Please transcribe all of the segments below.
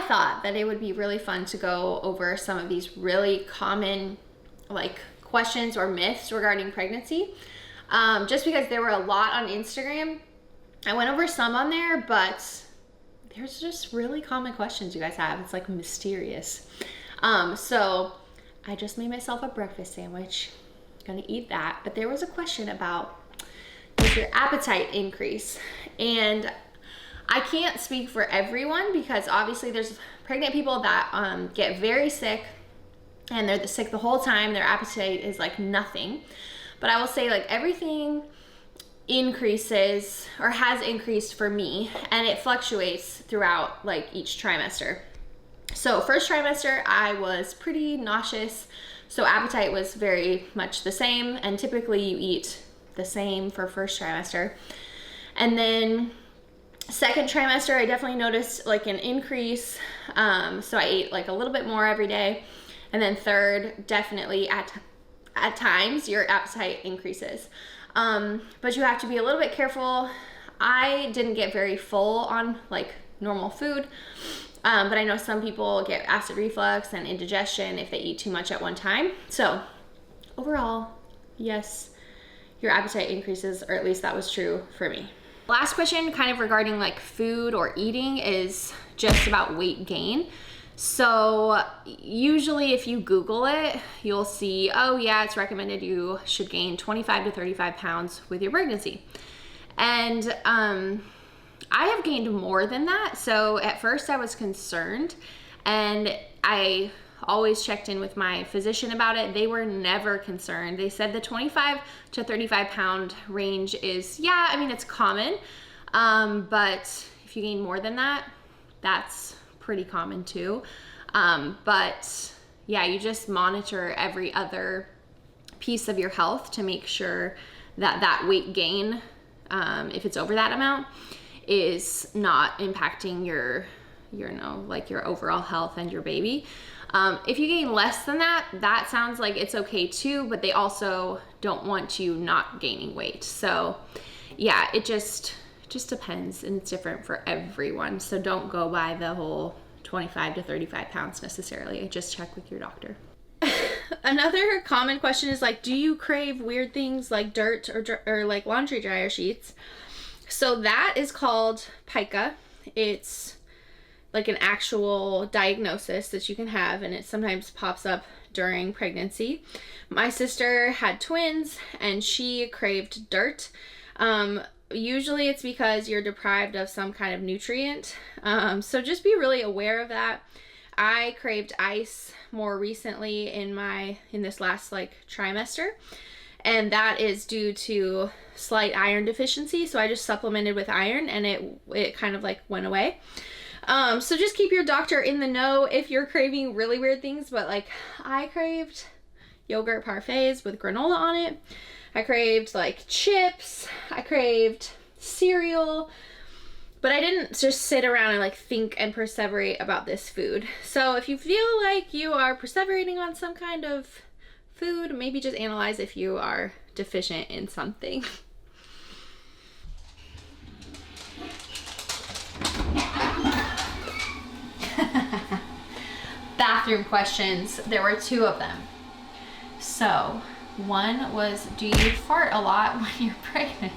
thought that it would be really fun to go over some of these really common like questions or myths regarding pregnancy. Just because there were a lot on Instagram. I went over some on there, but there's just really common questions you guys have. It's like mysterious. So I just made myself a breakfast sandwich. Gonna eat that. But there was a question about, does your appetite increase? And I can't speak for everyone because obviously there's pregnant people that get very sick and they're sick the whole time. Their appetite is like nothing. But I will say like everything increases or has increased for me, and it fluctuates throughout like each trimester. So first trimester, I was pretty nauseous. So appetite was very much the same. And typically you eat the same for first trimester. And then second trimester, I definitely noticed like an increase. So I ate like a little bit more every day. And then third, definitely at times your appetite increases. But you have to be a little bit careful. I didn't get very full on like normal food. But I know some people get acid reflux and indigestion if they eat too much at one time. So overall, yes, your appetite increases, or at least that was true for me. Last question kind of regarding like food or eating is just about weight gain. So usually if you Google it, you'll see, oh yeah, it's recommended you should gain 25 to 35 pounds with your pregnancy. And I have gained more than that. So at first I was concerned, and I always checked in with my physician about it. They were never concerned. They said the 25 to 35 pound range is, yeah, I mean, it's common. But if you gain more than that, that's pretty common too. But yeah, you just monitor every other piece of your health to make sure that that weight gain, if it's over that amount, is not impacting your like your overall health and your baby. If you gain less than that, that sounds like it's okay too, but they also don't want you not gaining weight. So yeah, it just depends, and it's different for everyone. So don't go by the whole 25 to 35 pounds necessarily. Just check with your doctor. Another common question is like, do you crave weird things like dirt or like laundry dryer sheets? So that is called pica. It's like an actual diagnosis that you can have, and it sometimes pops up during pregnancy. My sister had twins and she craved dirt. Usually it's because you're deprived of some kind of nutrient. So just be really aware of that. I craved ice more recently in this last like trimester. And that is due to slight iron deficiency. So I just supplemented with iron, and it kind of like went away. So just keep your doctor in the know if you're craving really weird things. But like I craved yogurt parfaits with granola on it. I craved like chips. I craved cereal. But I didn't just sit around and like think and perseverate about this food. So if you feel like you are perseverating on some kind of food, maybe just analyze if you are deficient in something. Bathroom questions. There were two of them. So one was, do you fart a lot when you're pregnant?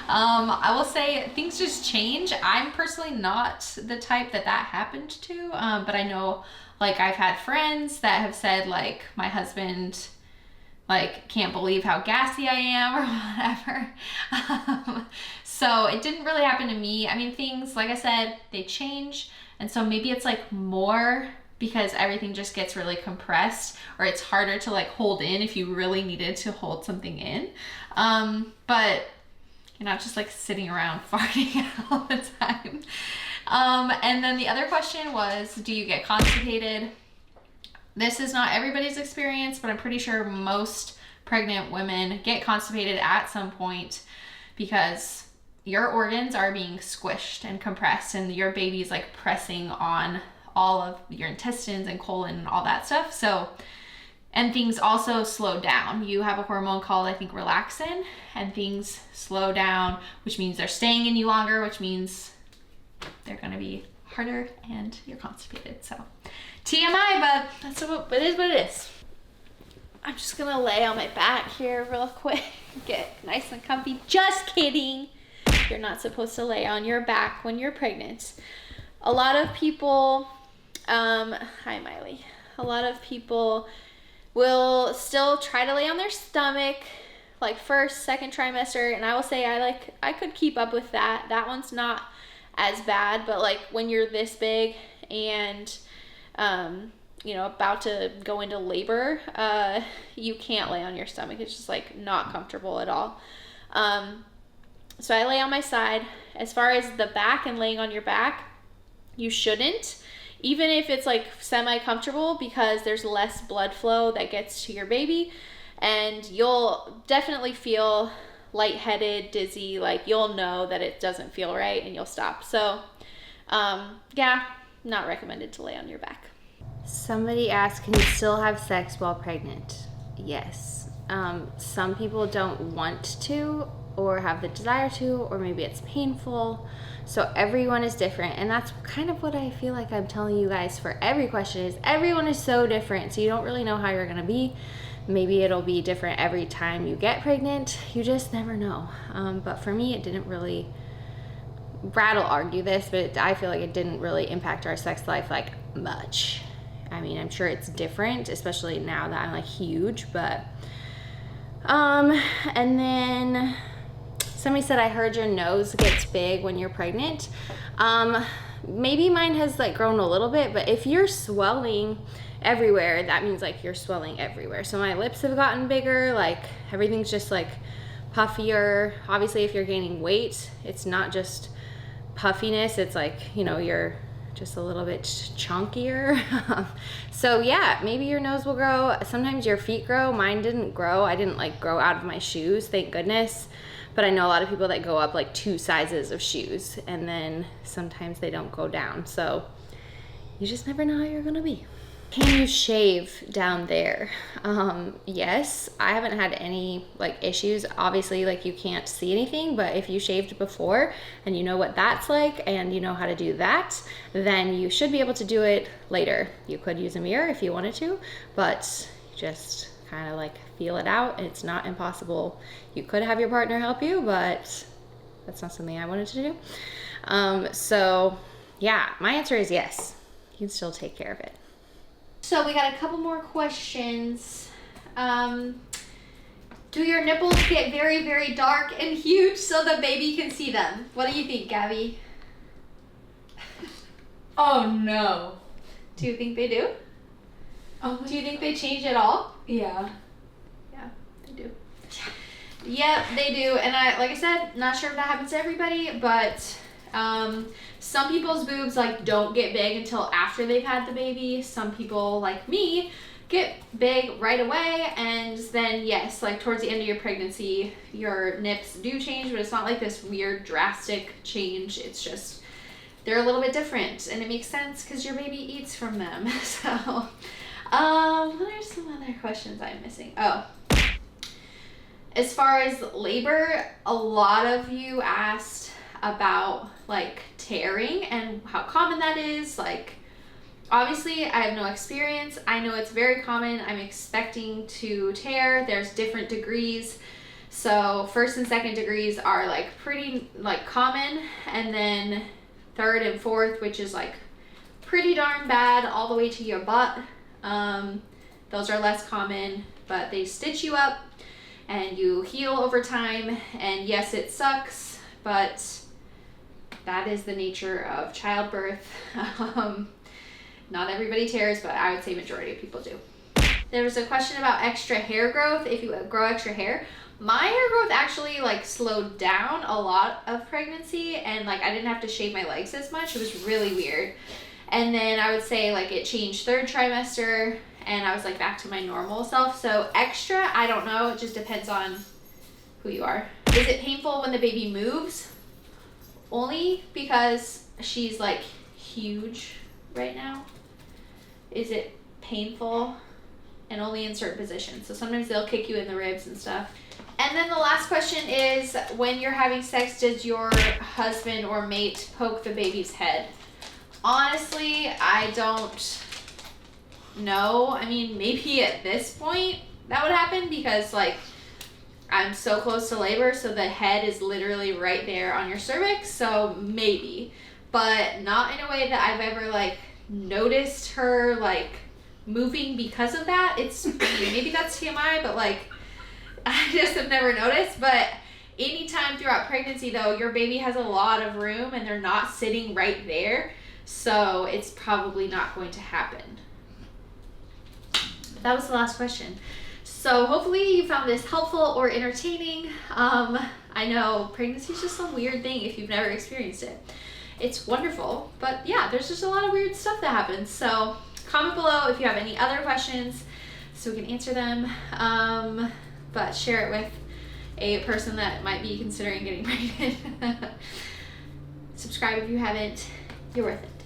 I will say things just change. I'm personally not the type that happened to, but I know like I've had friends that have said like my husband like can't believe how gassy I am or whatever. So it didn't really happen to me. I mean, things, like I said, they change. And so maybe it's like more because everything just gets really compressed, or it's harder to like hold in if you really needed to hold something in. But you're not just like sitting around farting all the time. And then the other question was, do you get constipated? This is not everybody's experience, but I'm pretty sure most pregnant women get constipated at some point because your organs are being squished and compressed, and your baby's like pressing on all of your intestines and colon and all that stuff. So, and things also slow down. You have a hormone called, I think, relaxin, and things slow down, which means they're staying in you longer, which means they're going to be harder and you're constipated. So TMI, but that's what it is. I'm just gonna lay on my back here real quick, get nice and comfy. Just kidding. You're not supposed to lay on your back when you're pregnant. A lot of people, hi Miley. A lot of people will still try to lay on their stomach, like first, second trimester, and I will say I could keep up with that. That one's not as bad, but like when you're this big and you know, about to go into labor, you can't lay on your stomach. It's just like not comfortable at all. So I lay on my side. As far as the back and laying on your back, you shouldn't, even if it's like semi-comfortable, because there's less blood flow that gets to your baby, and you'll definitely feel lightheaded, dizzy, like you'll know that it doesn't feel right and you'll stop. So yeah, not recommended to lay on your back. Somebody asked, can you still have sex while pregnant? Yes. Some people don't want to or have the desire to, or maybe it's painful. So everyone is different, and that's kind of what I feel like I'm telling you guys for every question is everyone is so different, so you don't really know how you're gonna be. Maybe it'll be different every time you get pregnant. You just never know. But for me, it didn't really, Brad will argue this, but I feel like it didn't really impact our sex life like much. I mean, I'm sure it's different, especially now that I'm like huge, but and then somebody said, I heard your nose gets big when you're pregnant. Maybe mine has like grown a little bit, but if you're swelling everywhere, that means like you're swelling everywhere. So my lips have gotten bigger, like everything's just like puffier. Obviously, if you're gaining weight, it's not just puffiness, it's like, you know, you're just a little bit chunkier. So yeah, maybe your nose will grow. Sometimes your feet grow. Mine didn't grow. I didn't like grow out of my shoes, thank goodness. But I know a lot of people that go up like 2 sizes of shoes, and then sometimes they don't go down. So you just never know how you're gonna be. Can you shave down there? Yes, I haven't had any like issues. Obviously, like you can't see anything, but if you shaved before and you know what that's like and you know how to do that, then you should be able to do it later. You could use a mirror if you wanted to, but just kind of like feel it out. It's not impossible. You could have your partner help you, but that's not something I wanted to do. So yeah, my answer is yes. You can still take care of it. So we got a couple more questions. Do your nipples get very, very dark and huge so the baby can see them? What do you think, Gabby? Oh no. Do you think they do? Oh, do you think they change at all? Yeah. Yeah, they do. Yep, they do. And like I said, not sure if that happens to everybody, but some people's boobs like don't get big until after they've had the baby. Some people like me get big right away, and then yes, like towards the end of your pregnancy, your nips do change, but it's not like this weird drastic change. It's just they're a little bit different, and it makes sense because your baby eats from them. So what are some other questions I'm missing? Oh, as far as labor, a lot of you asked about like tearing and how common that is. Like obviously I have no experience. I know it's very common. I'm expecting to tear. There's different degrees. So 1st and 2nd degrees are like pretty like common, and then 3rd and 4th, which is like pretty darn bad, all the way to your butt. Those are less common, but they stitch you up and you heal over time. And yes, it sucks, but that is the nature of childbirth. Not everybody tears, but I would say majority of people do. There was a question about extra hair growth, if you grow extra hair. My hair growth actually like slowed down a lot of pregnancy, and like I didn't have to shave my legs as much. It was really weird. And then I would say like it changed 3rd trimester, and I was like back to my normal self. So extra, I don't know. It just depends on who you are. Is it painful when the baby moves? Only because she's like huge right now. Is it painful? And only in certain positions. So sometimes they'll kick you in the ribs and stuff. And then the last question is, when you're having sex, does your husband or mate poke the baby's head? Honestly, I don't know. I mean, maybe at this point that would happen because like I'm so close to labor, so the head is literally right there on your cervix, so maybe. But not in a way that I've ever like noticed her like moving because of that. It's maybe that's TMI, but like I just have never noticed. But anytime throughout pregnancy though, your baby has a lot of room and they're not sitting right there, so it's probably not going to happen. That was the last question. So hopefully you found this helpful or entertaining. I know pregnancy is just a weird thing if you've never experienced it. It's wonderful, but yeah, there's just a lot of weird stuff that happens. So comment below if you have any other questions so we can answer them. But share it with a person that might be considering getting pregnant. Subscribe if you haven't. You're worth it.